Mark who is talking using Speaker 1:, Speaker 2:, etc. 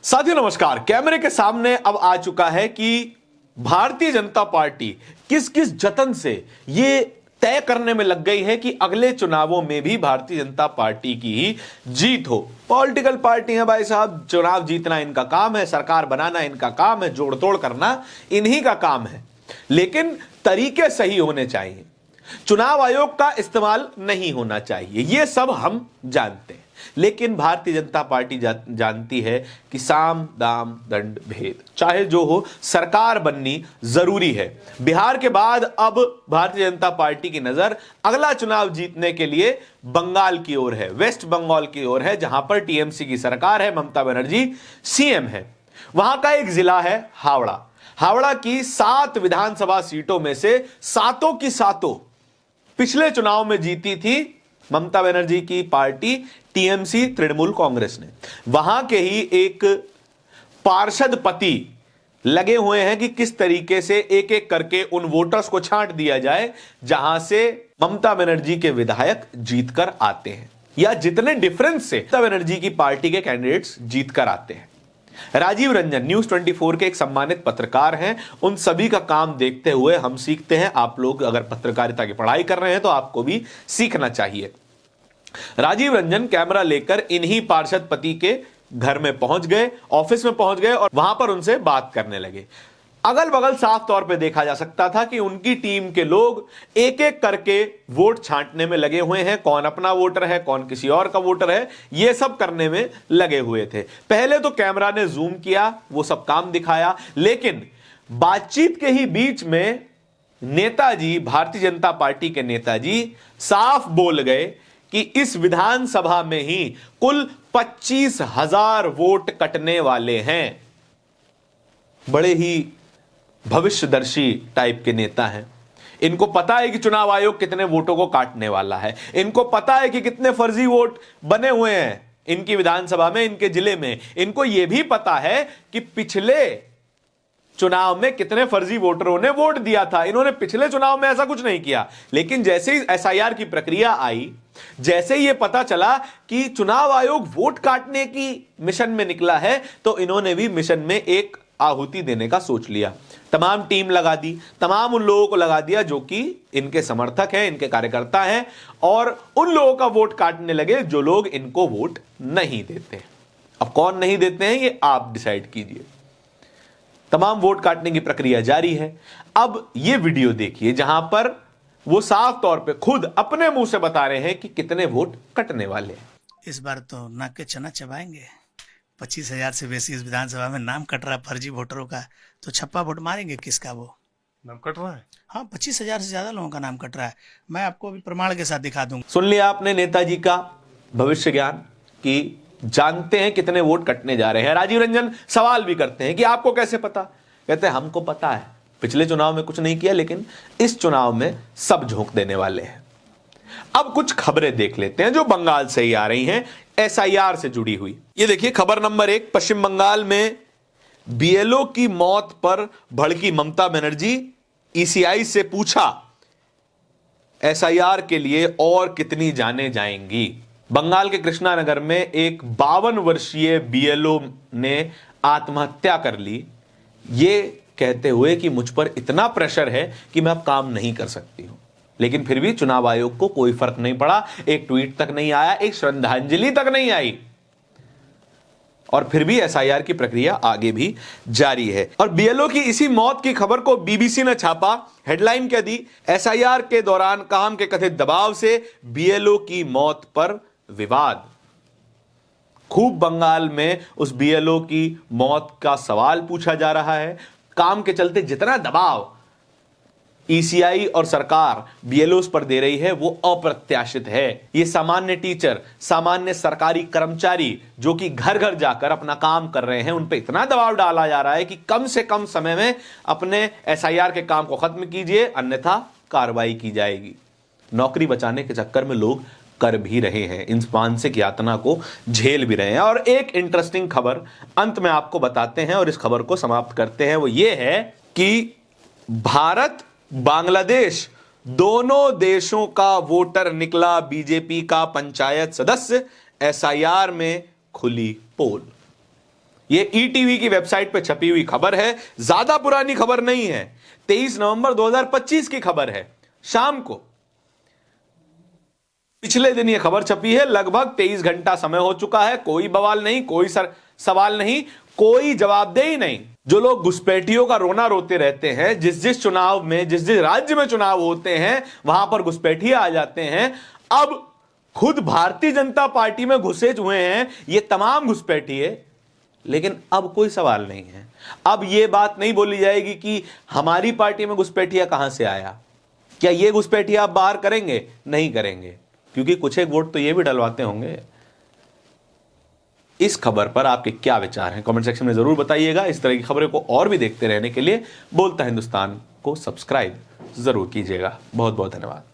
Speaker 1: साथियों नमस्कार। कैमरे के सामने अब आ चुका है कि भारतीय जनता पार्टी किस किस जतन से ये तय करने में लग गई है कि अगले चुनावों में भी भारतीय जनता पार्टी की ही जीत हो। पॉलिटिकल पार्टी है भाई साहब, चुनाव जीतना इनका काम है, सरकार बनाना इनका काम है, जोड़ तोड़ करना इन्हीं का काम है, लेकिन तरीके सही होने चाहिए। चुनाव आयोग का इस्तेमाल नहीं होना चाहिए, यह सब हम जानते हैं, लेकिन भारतीय जनता पार्टी जानती है कि साम दाम दंड भेद चाहे जो हो, सरकार बननी जरूरी है। बिहार के बाद अब भारतीय जनता पार्टी की नजर अगला चुनाव जीतने के लिए बंगाल की ओर है, वेस्ट बंगाल की ओर है, जहां पर टीएमसी की सरकार है, ममता बनर्जी सीएम है। वहां का एक जिला है हावड़ा। हावड़ा की 7 विधानसभा सीटों में से सातों की सातों पिछले चुनाव में जीती थी ममता बनर्जी की पार्टी टीएमसी तृणमूल कांग्रेस ने। वहां के ही एक पार्षद पति लगे हुए हैं कि किस तरीके से एक एक करके उन वोटर्स को छांट दिया जाए जहां से ममता बनर्जी के विधायक जीतकर आते हैं, या जितने डिफरेंस से ममता बनर्जी की पार्टी के कैंडिडेट्स जीतकर आते हैं। राजीव रंजन न्यूज 24 के एक सम्मानित पत्रकार हैं। उन सभी का काम देखते हुए हम सीखते हैं। आप लोग अगर पत्रकारिता की पढ़ाई कर रहे हैं तो आपको भी सीखना चाहिए। राजीव रंजन कैमरा लेकर इन्हीं पार्षद पति के घर में पहुंच गए, ऑफिस में पहुंच गए और वहां पर उनसे बात करने लगे। अगल बगल साफ तौर पे देखा जा सकता था कि उनकी टीम के लोग एक एक करके वोट छांटने में लगे हुए हैं। कौन अपना वोटर है, कौन किसी और का वोटर है, यह सब करने में लगे हुए थे। पहले तो कैमरा ने जूम किया, वो सब काम दिखाया, लेकिन बातचीत के ही बीच में नेताजी, भारतीय जनता पार्टी के नेताजी साफ बोल गए कि इस विधानसभा में ही कुल 25,000 वोट कटने वाले हैं। बड़े ही भविष्यदर्शी टाइप के नेता हैं। इनको पता है कि चुनाव आयोग कितने वोटों को काटने वाला है, इनको पता है कि कितने फर्जी वोट बने हुए हैं इनकी विधानसभा में, इनके जिले में। इनको यह भी पता है कि पिछले चुनाव में कितने फर्जी वोटरों ने वोट दिया था। इन्होंने पिछले चुनाव में ऐसा कुछ नहीं किया, लेकिन जैसे ही एसआईआर की प्रक्रिया आई, जैसे ही यह पता चला कि चुनाव आयोग वोट काटने की मिशन में निकला है, तो इन्होंने भी मिशन में एक आहुति देने का सोच लिया। तमाम टीम लगा दी, तमाम उन लोगों को लगा दिया जो कि इनके समर्थक हैं, इनके कार्यकर्ता हैं, और उन लोगों का वोट काटने लगे जो लोग इनको वोट नहीं देते। अब कौन नहीं देते हैं ये आप डिसाइड कीजिए। तमाम वोट काटने की प्रक्रिया जारी है। अब ये वीडियो देखिए जहां पर वो साफ तौर पे खुद अपने मुंह से बता रहे हैं कि कितने वोट कटने वाले हैं।
Speaker 2: इस बार तो नाक के चना चबाएंगे। 25,000 से बेसी इस विधानसभा में नाम कट रहा फर्जी वोटरों का, तो छप्पा वोट मारेंगे किसका? वो
Speaker 3: नाम कट रहा है।
Speaker 2: हाँ, 25,000 से ज्यादा लोगों का नाम कट रहा है। मैं आपको अभी प्रमाण के साथ दिखा दूंगा।
Speaker 1: सुन लिया आपने नेताजी का भविष्य ज्ञान कि जानते हैं कितने वोट कटने जा रहे हैं। राजीव रंजन सवाल भी करते हैं कि आपको कैसे पता? कहते हैं हमको पता है, पिछले चुनाव में कुछ नहीं किया, लेकिन इस चुनाव में सब झोंक देने वाले हैं। अब कुछ खबरें देख लेते हैं जो बंगाल से ही आ रही हैं, एसआईआर से जुड़ी हुई। ये देखिए खबर नंबर 1। पश्चिम बंगाल में बीएलओ की मौत पर भड़की ममता बनर्जी, ईसीआई से पूछा एसआईआर के लिए और कितनी जानें जाएंगी। बंगाल के कृष्णानगर में एक 52 वर्षीय बीएलओ ने आत्महत्या कर ली, ये कहते हुए कि मुझ पर इतना प्रेशर है कि मैं अब काम नहीं कर सकती हूं। लेकिन फिर भी चुनाव आयोग को कोई फर्क नहीं पड़ा, एक ट्वीट तक नहीं आया, एक श्रद्धांजलि तक नहीं आई, और फिर भी एसआईआर की प्रक्रिया आगे भी जारी है। और बीएलओ की इसी मौत की खबर को बीबीसी ने छापा। हेडलाइन क्या दी? एसआईआर के दौरान काम के कथित दबाव से बीएलओ की मौत पर विवाद। खूब बंगाल में उस बीएलओ की मौत का सवाल पूछा जा रहा है। काम के चलते जितना दबाव ईसीआई और सरकार बीएलओस पर दे रही है वो अप्रत्याशित है। ये सामान्य टीचर, सामान्य सरकारी कर्मचारी जो कि घर घर जाकर अपना काम कर रहे हैं, उन पे इतना दबाव डाला जा रहा है कि कम से कम समय में अपने एसआईआर के काम को खत्म कीजिए, अन्यथा कार्रवाई की जाएगी। नौकरी बचाने के चक्कर में लोग कर भी रहे हैं, इस मानसिक यातना को झेल भी रहे हैं। और एक इंटरेस्टिंग खबर अंत में आपको बताते हैं और इस खबर को समाप्त करते हैं। वो ये है कि भारत बांग्लादेश दोनों देशों का वोटर निकला बीजेपी का पंचायत सदस्य, एसआईआर में खुली पोल। ये ईटीवी की वेबसाइट पे छपी हुई खबर है, ज्यादा पुरानी खबर नहीं है, 23 नवंबर 2025 की खबर है। शाम को पिछले दिन ये खबर छपी है, लगभग 23 घंटा समय हो चुका है। कोई बवाल नहीं, कोई सवाल नहीं, कोई जवाबदेही नहीं। जो लोग घुसपैठियों का रोना रोते रहते हैं, जिस जिस चुनाव में, जिस जिस राज्य में चुनाव होते हैं वहां पर घुसपैठिए आ जाते हैं, अब खुद भारतीय जनता पार्टी में घुसे हुए हैं ये तमाम घुसपैठिए। लेकिन अब कोई सवाल नहीं है, अब यह बात नहीं बोली जाएगी कि हमारी पार्टी में घुसपैठिया कहां से आया। क्या ये घुसपैठिया आप बाहर करेंगे? नहीं करेंगे, क्योंकि कुछ एक वोट तो ये भी डलवाते होंगे। इस खबर पर आपके क्या विचार हैं कमेंट सेक्शन में जरूर बताइएगा। इस तरह की खबरों को और भी देखते रहने के लिए बोलता हिंदुस्तान को सब्सक्राइब जरूर कीजिएगा। बहुत बहुत धन्यवाद।